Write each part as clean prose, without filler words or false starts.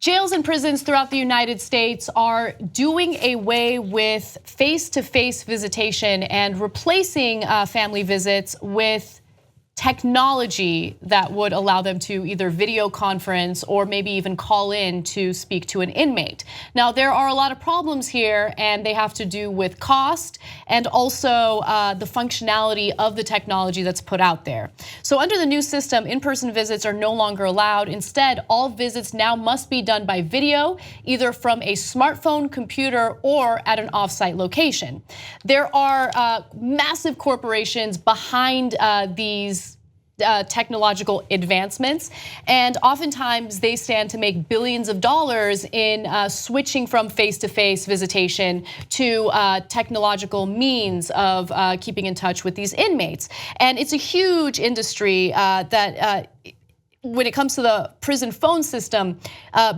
Jails and prisons throughout the United States are doing away with face-to-face visitation and replacing family visits with technology that would allow them to either video conference or maybe even call in to speak to an inmate. Now, there are a lot of problems here, and they have to do with cost and also the functionality of the technology that's put out there. So under the new system, in-person visits are no longer allowed. Instead, all visits now must be done by video, either from a smartphone, computer, or at an off-site location. There are massive corporations behind these technological advancements, and oftentimes they stand to make billions of dollars in switching from face-to-face visitation to technological means of keeping in touch with these inmates. And it's a huge industry that when it comes to the prison phone system,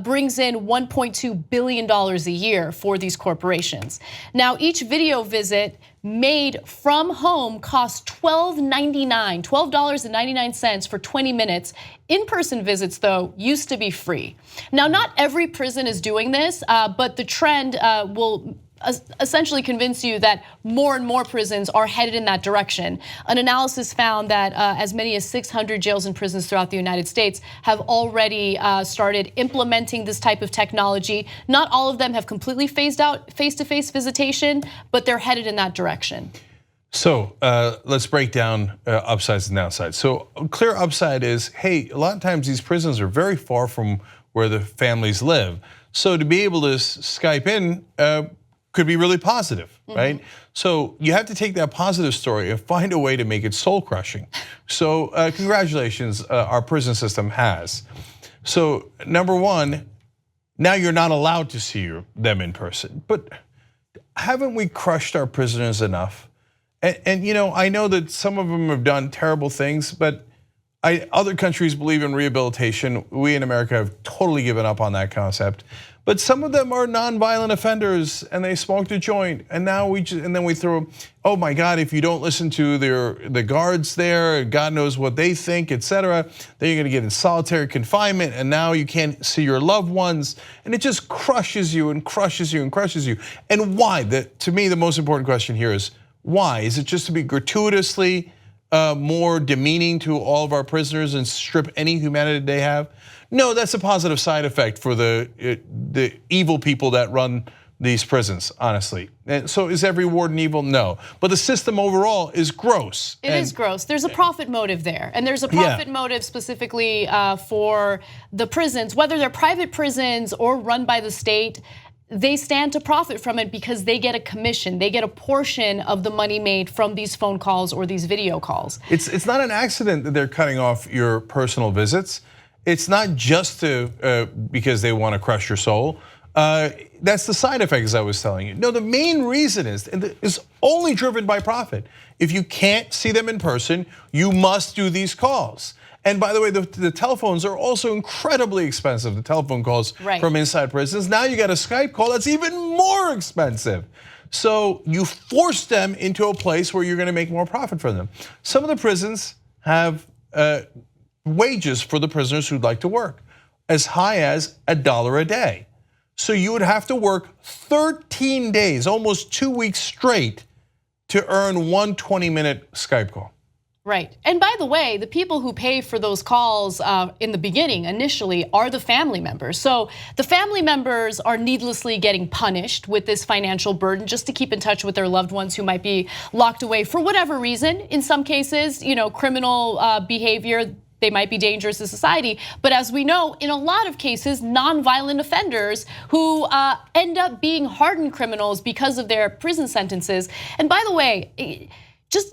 brings in $1.2 billion a year for these corporations. Now, each video visit made from home costs $12.99 for 20 minutes. In-person visits, though, used to be free. Now, not every prison is doing this, but the trend will essentially convince you that more and more prisons are headed in that direction. An analysis found that as many as 600 jails and prisons throughout the United States have already started implementing this type of technology. Not all of them have completely phased out face-to-face visitation, but they're headed in that direction. So let's break down upsides and downsides. So a clear upside is, hey, a lot of times these prisons are very far from where the families live. So to be able to Skype in could be really positive, right? So you have to take that positive story and find a way to make it soul crushing. So congratulations, our prison system has. So number one, now you're not allowed to see them in person. But haven't we crushed our prisoners enough? And I know that some of them have done terrible things, but other countries believe in rehabilitation. We in America have totally given up on that concept. But some of them are nonviolent offenders and they smoked a joint, and now then we throw, oh my God, if you don't listen to the guards there, God knows what they think, etc., then you're gonna get in solitary confinement, and now you can't see your loved ones, and it just crushes you and crushes you and crushes you. And why? To me, the most important question here is why? Is it just to be gratuitously more demeaning to all of our prisoners and strip any humanity they have? No, that's a positive side effect for the evil people that run these prisons, honestly. And so is every warden evil? No, but the system overall is gross. It is gross. There's a profit motive there, and there's a profit motive specifically for the prisons, whether they're private prisons or run by the state. They stand to profit from it because they get a commission. They get a portion of the money made from these phone calls or these video calls. It's not an accident that they're cutting off your personal visits. It's not just because they want to crush your soul. That's the side effect, as I was telling you. No, the main reason is only driven by profit. If you can't see them in person, you must do these calls. And by the way, the telephones are also incredibly expensive, the telephone calls from inside prisons. Now you got a Skype call that's even more expensive. So you force them into a place where you're gonna make more profit from them. Some of the prisons have wages for the prisoners who'd like to work, as high as $1 a day. So you would have to work 13 days, almost 2 weeks straight, to earn one 20-minute Skype call. Right, and by the way, the people who pay for those calls in the beginning, initially, are the family members. So the family members are needlessly getting punished with this financial burden just to keep in touch with their loved ones who might be locked away for whatever reason. In some cases, criminal behavior, they might be dangerous to society. But as we know, in a lot of cases, nonviolent offenders who end up being hardened criminals because of their prison sentences. And by the way, just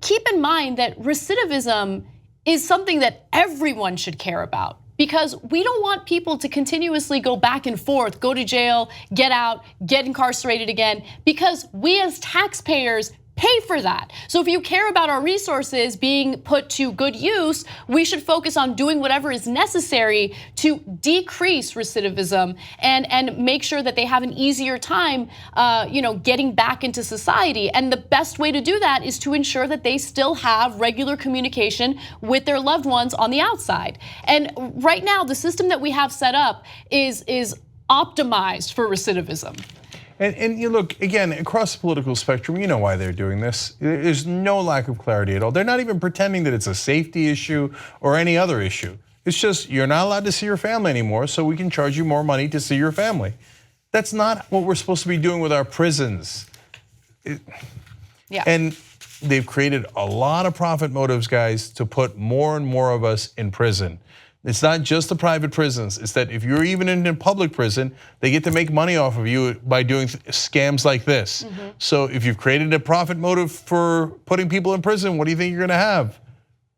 keep in mind that recidivism is something that everyone should care about, because we don't want people to continuously go back and forth, go to jail, get out, get incarcerated again, because we as taxpayers pay for that. So if you care about our resources being put to good use, we should focus on doing whatever is necessary to decrease recidivism and make sure that they have an easier time getting back into society. And the best way to do that is to ensure that they still have regular communication with their loved ones on the outside. And right now, the system that we have set up is optimized for recidivism. And you look, again, across the political spectrum, you know why they're doing this. There's no lack of clarity at all. They're not even pretending that it's a safety issue or any other issue. It's just, you're not allowed to see your family anymore, so we can charge you more money to see your family. That's not what we're supposed to be doing with our prisons. Yeah. And they've created a lot of profit motives, guys, to put more and more of us in prison. It's not just the private prisons. It's that if you're even in a public prison, they get to make money off of you by doing scams like this. So if you've created a profit motive for putting people in prison, what do you think you're gonna have?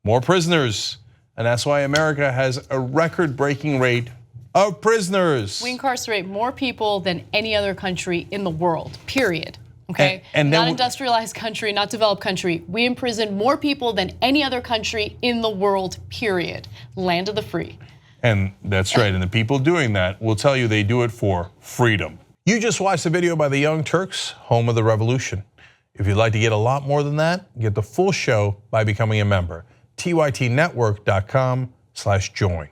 More prisoners. And that's why America has a record-breaking rate of prisoners. We incarcerate more people than any other country in the world, period. Okay, and not industrialized country, not developed country. We imprison more people than any other country in the world, period. Land of the free. And that's right, and the people doing that will tell you they do it for freedom. You just watched the video by the Young Turks, home of the revolution. If you'd like to get a lot more than that, get the full show by becoming a member. TYTnetwork.com/join.